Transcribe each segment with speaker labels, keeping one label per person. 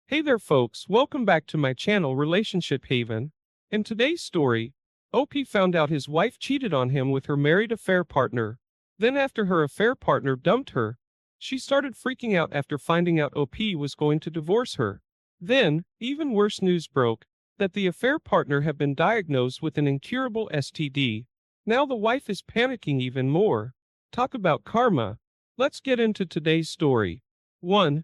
Speaker 1: Hey there folks, welcome back to my channel Relationship Haven. In today's story, OP found out his wife cheated on him with her married affair partner. Then after her affair partner dumped her, she started freaking out after finding out OP was going to divorce her. Then, even worse news broke, that the affair partner had been diagnosed with an incurable STD. Now the wife is panicking even more. Talk about karma. Let's get into today's story. 1.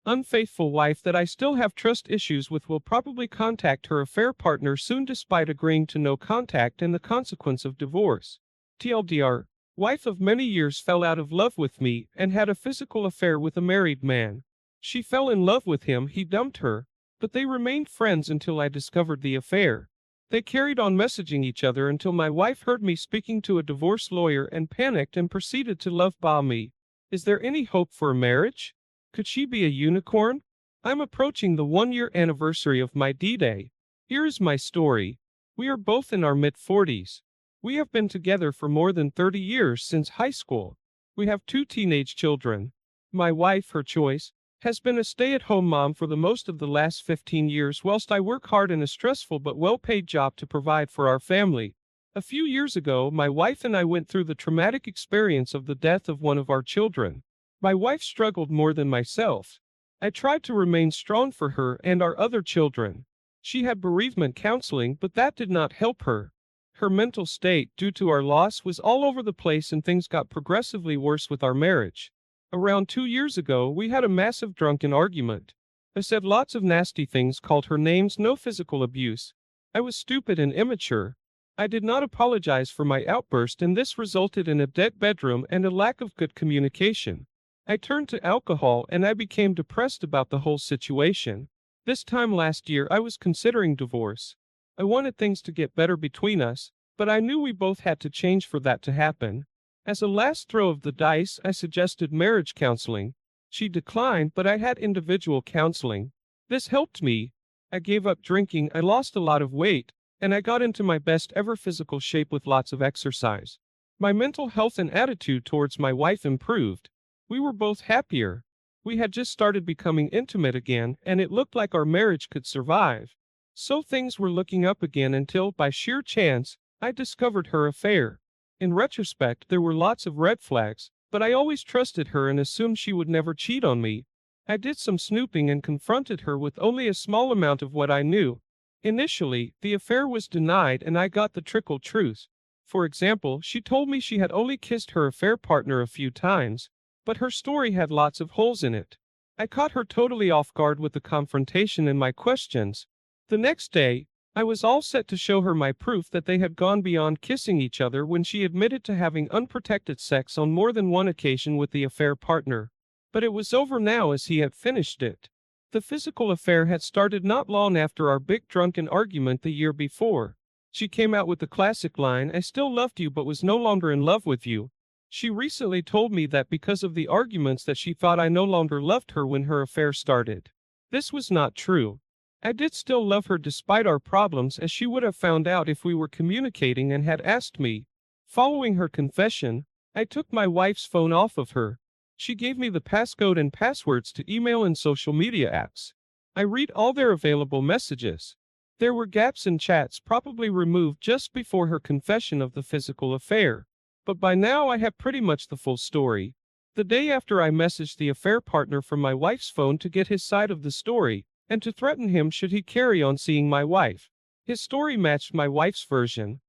Speaker 1: Unfaithful wife that I still have trust issues with will probably contact her affair partner soon despite agreeing to no contact and the consequence of divorce. TLDR, wife of many years fell out of love with me and had a physical affair with a married man. She fell in love with him, he dumped her, but they remained friends until I discovered the affair. They carried on messaging each other until my wife heard me speaking to a divorce lawyer and panicked and proceeded to love bomb me. Is there any hope for a marriage? Could she be a unicorn? I'm approaching the 1-year anniversary of my D-Day. Here is my story. We are both in our mid-40s. We have been together for more than 30 years since high school. We have 2 teenage children. My wife, her choice, has been a stay-at-home mom for the most of the last 15 years whilst I work hard in a stressful but well-paid job to provide for our family. A few years ago, my wife and I went through the traumatic experience of the death of one of our children. My wife struggled more than myself. I tried to remain strong for her and our other children. She had bereavement counseling, but that did not help her. Her mental state, due to our loss, was all over the place and things got progressively worse with our marriage. Around 2 years ago, we had a massive drunken argument. I said lots of nasty things, called her names, no physical abuse. I was stupid and immature. I did not apologize for my outburst, and this resulted in a dead bedroom and a lack of good communication. I turned to alcohol and I became depressed about the whole situation. This time last year I was considering divorce. I wanted things to get better between us, but I knew we both had to change for that to happen. As a last throw of the dice, I suggested marriage counseling. She declined, but I had individual counseling. This helped me. I gave up drinking, I lost a lot of weight, and I got into my best ever physical shape with lots of exercise. My mental health and attitude towards my wife improved. We were both happier. We had just started becoming intimate again, and it looked like our marriage could survive. So things were looking up again until, by sheer chance, I discovered her affair. In retrospect, there were lots of red flags, but I always trusted her and assumed she would never cheat on me. I did some snooping and confronted her with only a small amount of what I knew. Initially, the affair was denied and I got the trickle truth. For example, she told me she had only kissed her affair partner a few times, but her story had lots of holes in it. I caught her totally off guard with the confrontation and my questions. The next day, I was all set to show her my proof that they had gone beyond kissing each other when she admitted to having unprotected sex on more than one occasion with the affair partner. But it was over now as he had finished it. The physical affair had started not long after our big drunken argument the year before. She came out with the classic line, "I still loved you but was no longer in love with you." She recently told me that because of the arguments that she thought I no longer loved her when her affair started. This was not true. I did still love her despite our problems, as she would have found out if we were communicating and had asked me. Following her confession, I took my wife's phone off of her. She gave me the passcode and passwords to email and social media apps. I read all their available messages. There were gaps in chats probably removed just before her confession of the physical affair. But by now I have pretty much the full story. The day after, I messaged the affair partner from my wife's phone to get his side of the story, and to threaten him should he carry on seeing my wife. His story matched my wife's version.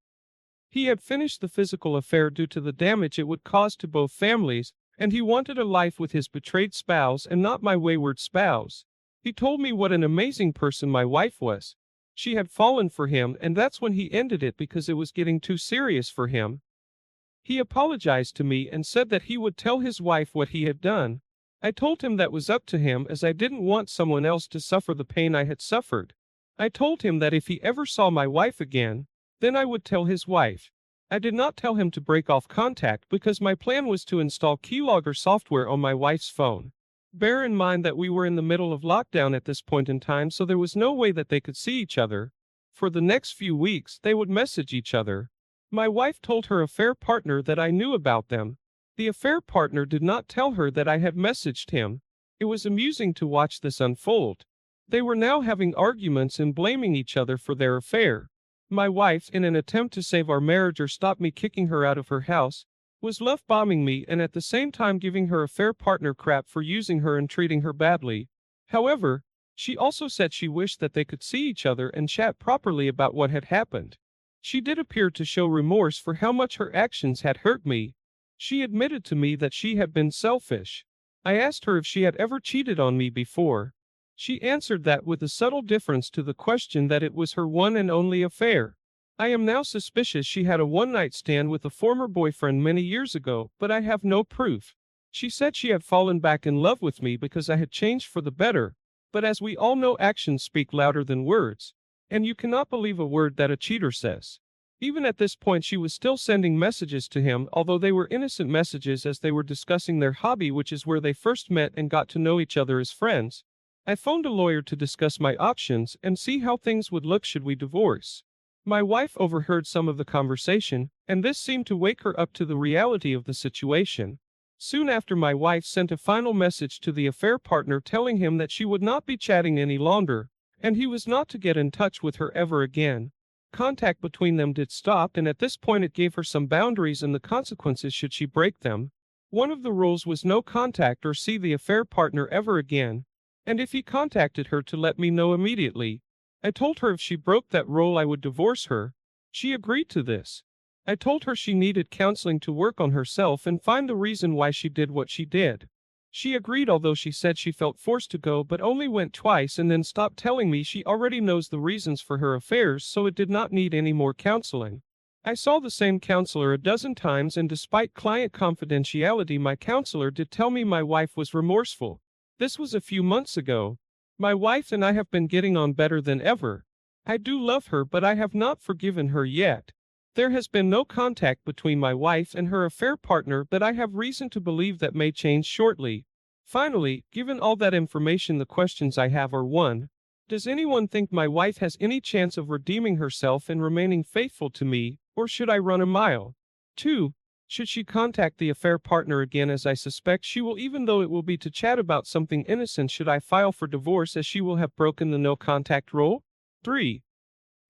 Speaker 1: He had finished the physical affair due to the damage it would cause to both families, and he wanted a life with his betrayed spouse and not my wayward spouse. He told me what an amazing person my wife was. She had fallen for him, and that's when he ended it because it was getting too serious for him. He apologized to me and said that he would tell his wife what he had done. I told him that was up to him, as I didn't want someone else to suffer the pain I had suffered. I told him that if he ever saw my wife again, then I would tell his wife. I did not tell him to break off contact because my plan was to install keylogger software on my wife's phone. Bear in mind that we were in the middle of lockdown at this point in time, so there was no way that they could see each other. For the next few weeks, they would message each other. My wife told her affair partner that I knew about them. The affair partner did not tell her that I had messaged him. It was amusing to watch this unfold. They were now having arguments and blaming each other for their affair. My wife, in an attempt to save our marriage or stop me kicking her out of her house, was love bombing me and at the same time giving her affair partner crap for using her and treating her badly. However, she also said she wished that they could see each other and chat properly about what had happened. She did appear to show remorse for how much her actions had hurt me. She admitted to me that she had been selfish. I asked her if she had ever cheated on me before. She answered that with a subtle difference to the question that it was her one and only affair. I am now suspicious she had a one-night stand with a former boyfriend many years ago, but I have no proof. She said she had fallen back in love with me because I had changed for the better, but as we all know, actions speak louder than words, and you cannot believe a word that a cheater says. Even at this point she was still sending messages to him, although they were innocent messages as they were discussing their hobby, which is where they first met and got to know each other as friends. I phoned a lawyer to discuss my options and see how things would look should we divorce. My wife overheard some of the conversation, and this seemed to wake her up to the reality of the situation. Soon after, my wife sent a final message to the affair partner telling him that she would not be chatting any longer, and he was not to get in touch with her ever again. Contact between them did stop, and at this point it gave her some boundaries and the consequences should she break them. One of the rules was no contact or see the affair partner ever again, and if he contacted her to let me know immediately. I told her if she broke that rule I would divorce her. She agreed to this. I told her she needed counseling to work on herself and find the reason why she did what she did. She agreed, although she said she felt forced to go but only went twice and then stopped telling me she already knows the reasons for her affairs, so it did not need any more counseling. I saw the same counselor a dozen times, and despite client confidentiality, my counselor did tell me my wife was remorseful. This was a few months ago. My wife and I have been getting on better than ever. I do love her, but I have not forgiven her yet. There has been no contact between my wife and her affair partner, but I have reason to believe that may change shortly. Finally, given all that information, the questions I have are: 1. Does anyone think my wife has any chance of redeeming herself and remaining faithful to me, or should I run a mile? 2. Should she contact the affair partner again, as I suspect she will, even though it will be to chat about something innocent? Should I file for divorce as she will have broken the no contact rule? 3.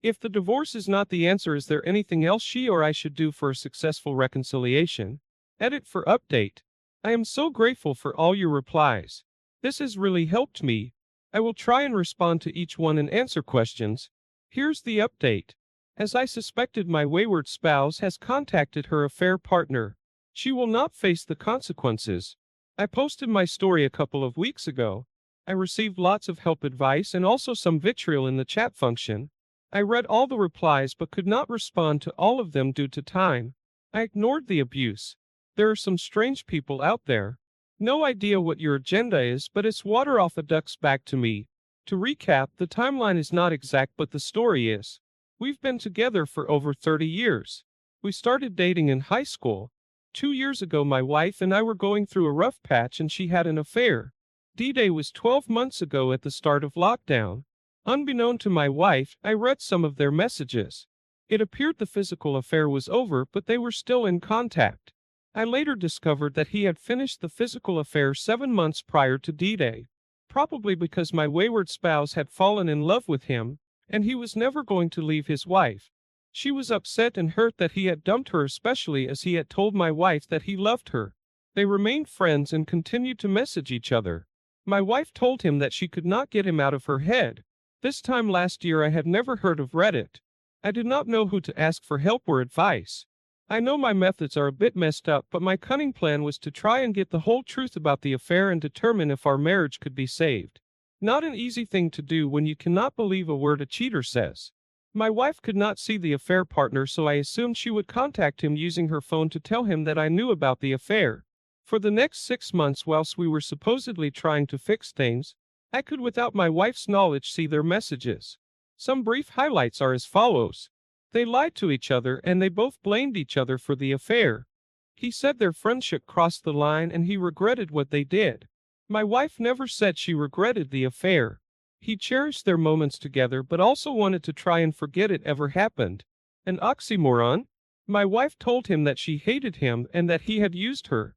Speaker 1: If the divorce is not the answer, is there anything else she or I should do for a successful reconciliation? Edit for update. I am so grateful for all your replies. This has really helped me. I will try and respond to each one and answer questions. Here's the update. As I suspected, my wayward spouse has contacted her affair partner. She will not face the consequences. I posted my story a couple of weeks ago. I received lots of help, advice, and also some vitriol in the chat function. I read all the replies but could not respond to all of them due to time. I ignored the abuse. There are some strange people out there. No idea what your agenda is, but it's water off a duck's back to me. To recap, the timeline is not exact, but the story is. We've been together for over 30 years. We started dating in high school. 2 years ago, my wife and I were going through a rough patch and she had an affair. D-Day was 12 months ago at the start of lockdown. Unbeknown to my wife, I read some of their messages. It appeared the physical affair was over, but they were still in contact. I later discovered that he had finished the physical affair 7 months prior to D-Day, probably because my wayward spouse had fallen in love with him, and he was never going to leave his wife. She was upset and hurt that he had dumped her, especially as he had told my wife that he loved her. They remained friends and continued to message each other. My wife told him that she could not get him out of her head. This time last year I had never heard of Reddit. I did not know who to ask for help or advice. I know my methods are a bit messed up, but my cunning plan was to try and get the whole truth about the affair and determine if our marriage could be saved. Not an easy thing to do when you cannot believe a word a cheater says. My wife could not see the affair partner, so I assumed she would contact him using her phone to tell him that I knew about the affair. For the next 6 months, whilst we were supposedly trying to fix things, I could, without my wife's knowledge, see their messages. Some brief highlights are as follows. They lied to each other and they both blamed each other for the affair. He said their friendship crossed the line and he regretted what they did. My wife never said she regretted the affair. He cherished their moments together but also wanted to try and forget it ever happened. An oxymoron? My wife told him that she hated him and that he had used her.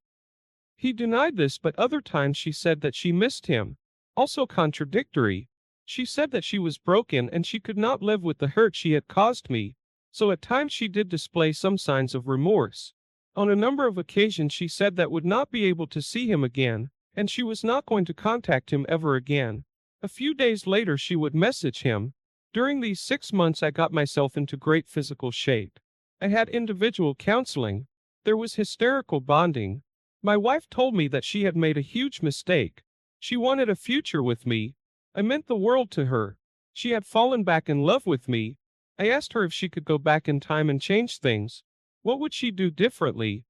Speaker 1: He denied this, but other times she said that she missed him. Also contradictory. She said that she was broken and she could not live with the hurt she had caused me, so at times she did display some signs of remorse. On a number of occasions she said that would not be able to see him again, and she was not going to contact him ever again. A few days later she would message him. During these 6 months I got myself into great physical shape. I had individual counseling. There was hysterical bonding. My wife told me that she had made a huge mistake. She wanted a future with me. I meant the world to her. She had fallen back in love with me. I asked her if she could go back in time and change things. What would she do differently?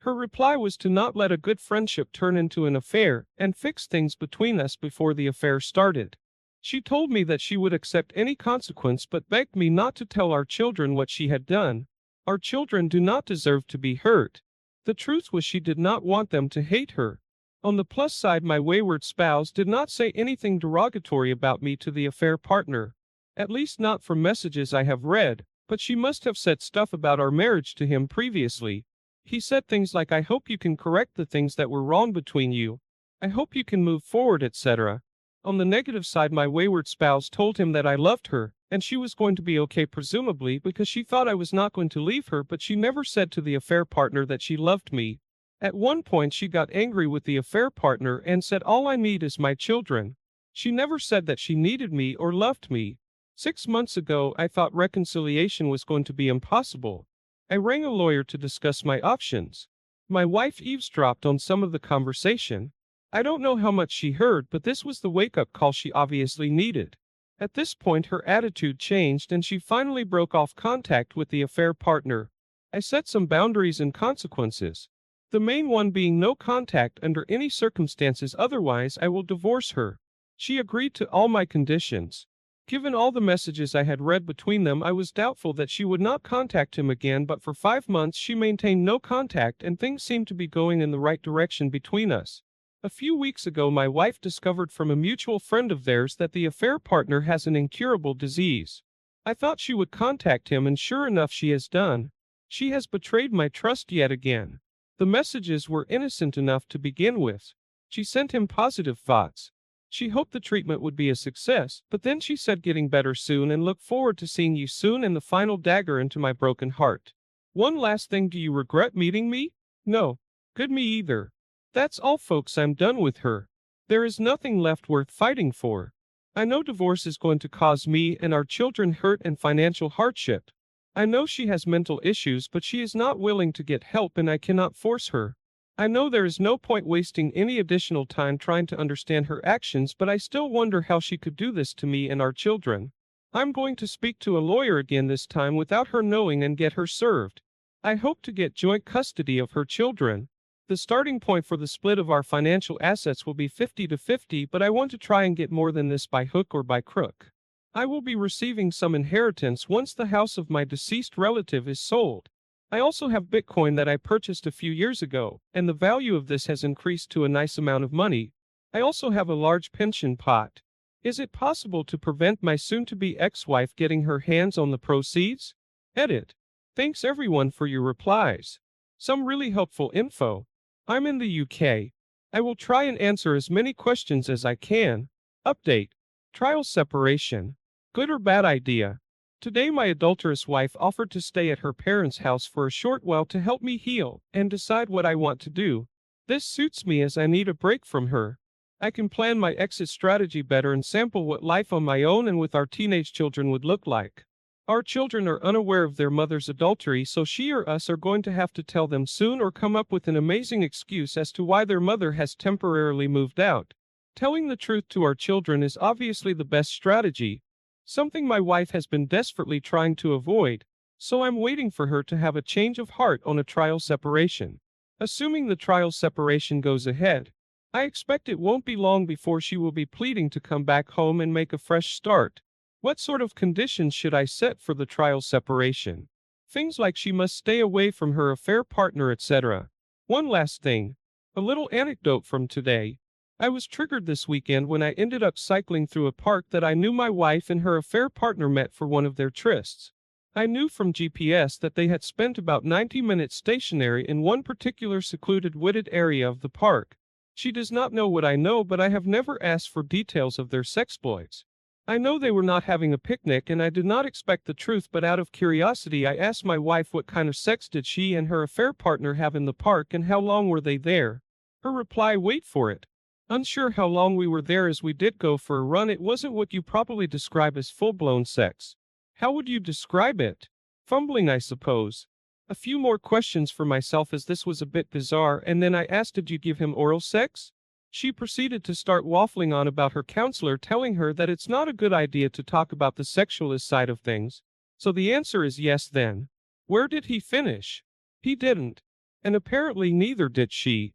Speaker 1: Her reply was to not let a good friendship turn into an affair and fix things between us before the affair started. She told me that she would accept any consequence but begged me not to tell our children what she had done. Our children do not deserve to be hurt. The truth was she did not want them to hate her. On the plus side, my wayward spouse did not say anything derogatory about me to the affair partner. At least not from messages I have read, but she must have said stuff about our marriage to him previously. He said things like, "I hope you can correct the things that were wrong between you. I hope you can move forward," etc. On the negative side, my wayward spouse told him that I loved her, and she was going to be okay presumably because she thought I was not going to leave her, but she never said to the affair partner that she loved me. At one point she got angry with the affair partner and said, "All I need is my children." She never said that she needed me or loved me. 6 months ago I thought reconciliation was going to be impossible. I rang a lawyer to discuss my options. My wife eavesdropped on some of the conversation. I don't know how much she heard, but this was the wake-up call she obviously needed. At this point her attitude changed and she finally broke off contact with the affair partner. I set some boundaries and consequences. The main one being no contact under any circumstances, otherwise I will divorce her. She agreed to all my conditions. Given all the messages I had read between them, I was doubtful that she would not contact him again, but for 5 months she maintained no contact and things seemed to be going in the right direction between us. A few weeks ago my wife discovered from a mutual friend of theirs that the affair partner has an incurable disease. I thought she would contact him, and sure enough she has done. She has betrayed my trust yet again. The messages were innocent enough to begin with. She sent him positive thoughts. She hoped the treatment would be a success, but then she said getting better soon and look forward to seeing you soon, and the final dagger into my broken heart. One last thing, do you regret meeting me? No. Good, me either. That's all folks, I'm done with her. There is nothing left worth fighting for. I know divorce is going to cause me and our children hurt and financial hardship. I know she has mental issues, but she is not willing to get help and I cannot force her. I know there is no point wasting any additional time trying to understand her actions, but I still wonder how she could do this to me and our children. I'm going to speak to a lawyer again, this time without her knowing, and get her served. I hope to get joint custody of her children. The starting point for the split of our financial assets will be 50-50, but I want to try and get more than this by hook or by crook. I will be receiving some inheritance once the house of my deceased relative is sold. I also have Bitcoin that I purchased a few years ago, and the value of this has increased to a nice amount of money. I also have a large pension pot. Is it possible to prevent my soon-to-be ex-wife getting her hands on the proceeds? Edit. Thanks everyone for your replies. Some really helpful info. I'm in the UK. I will try and answer as many questions as I can. Update. Trial separation. Good or bad idea? Today my adulterous wife offered to stay at her parents' house for a short while to help me heal and decide what I want to do. This suits me as I need a break from her. I can plan my exit strategy better and sample what life on my own and with our teenage children would look like. Our children are unaware of their mother's adultery, so she or us are going to have to tell them soon or come up with an amazing excuse as to why their mother has temporarily moved out. Telling the truth to our children is obviously the best strategy. Something my wife has been desperately trying to avoid, so I'm waiting for her to have a change of heart on a trial separation. Assuming the trial separation goes ahead, I expect it won't be long before she will be pleading to come back home and make a fresh start. What sort of conditions should I set for the trial separation? Things like she must stay away from her affair partner, etc. One last thing. A little anecdote from today. I was triggered this weekend when I ended up cycling through a park that I knew my wife and her affair partner met for one of their trysts. I knew from GPS that they had spent about 90 minutes stationary in one particular secluded wooded area of the park. She does not know what I know, but I have never asked for details of their sexploits. I know they were not having a picnic and I did not expect the truth, but out of curiosity I asked my wife what kind of sex did she and her affair partner have in the park and how long were they there. Her reply, wait for it. Unsure how long we were there as we did go for a run. It wasn't what you probably describe as full-blown sex. How would you describe it? Fumbling, I suppose. A few more questions for myself as this was a bit bizarre, and then I asked, did you give him oral sex? She proceeded to start waffling on about her counselor telling her that it's not a good idea to talk about the sexualist side of things. So the answer is yes then. Where did he finish? He didn't. And apparently neither did she.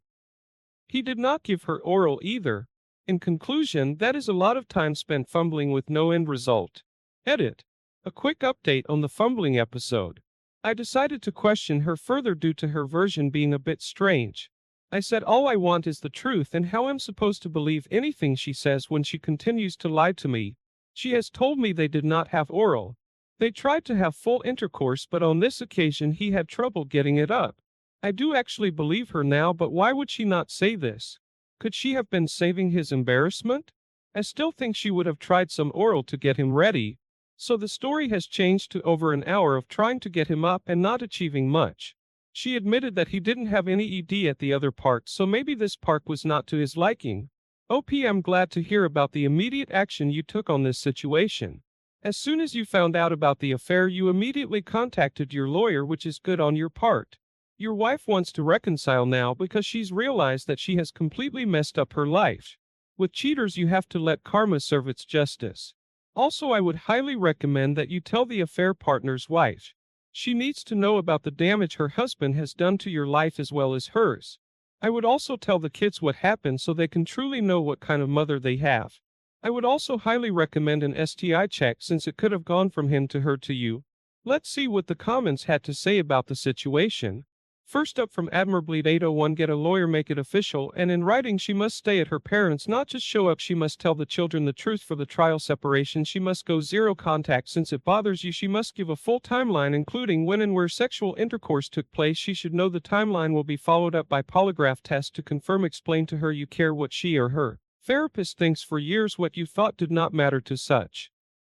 Speaker 1: He did not give her oral either. In conclusion, that is a lot of time spent fumbling with no end result. Edit. A quick update on the fumbling episode. I decided to question her further due to her version being a bit strange. I said all I want is the truth and how I'm supposed to believe anything she says when she continues to lie to me. She has told me they did not have oral. They tried to have full intercourse, but on this occasion he had trouble getting it up. I do actually believe her now, but why would she not say this? Could she have been saving his embarrassment? I still think she would have tried some oral to get him ready. So the story has changed to over an hour of trying to get him up and not achieving much. She admitted that he didn't have any ED at the other park, so maybe this park was not to his liking. I'm glad to hear about the immediate action you took on this situation. As soon as you found out about the affair, you immediately contacted your lawyer, which is good on your part. Your wife wants to reconcile now because she's realized that she has completely messed up her life. With cheaters, you have to let karma serve its justice. Also, I would highly recommend that you tell the affair partner's wife. She needs to know about the damage her husband has done to your life as well as hers. I would also tell the kids what happened so they can truly know what kind of mother they have. I would also highly recommend an STI check since it could have gone from him to her to you. Let's see what the comments had to say about the situation. First up from Admirably 801, get a lawyer, make it official, and in writing she must stay at her parents, not just show up. She must tell the children the truth for the trial separation. She must go zero contact since it bothers you. She must give a full timeline including when and where sexual intercourse took place. She should know the timeline will be followed up by polygraph test to confirm. Explain to her you care what she or her therapist thinks for years. What you thought did not matter to such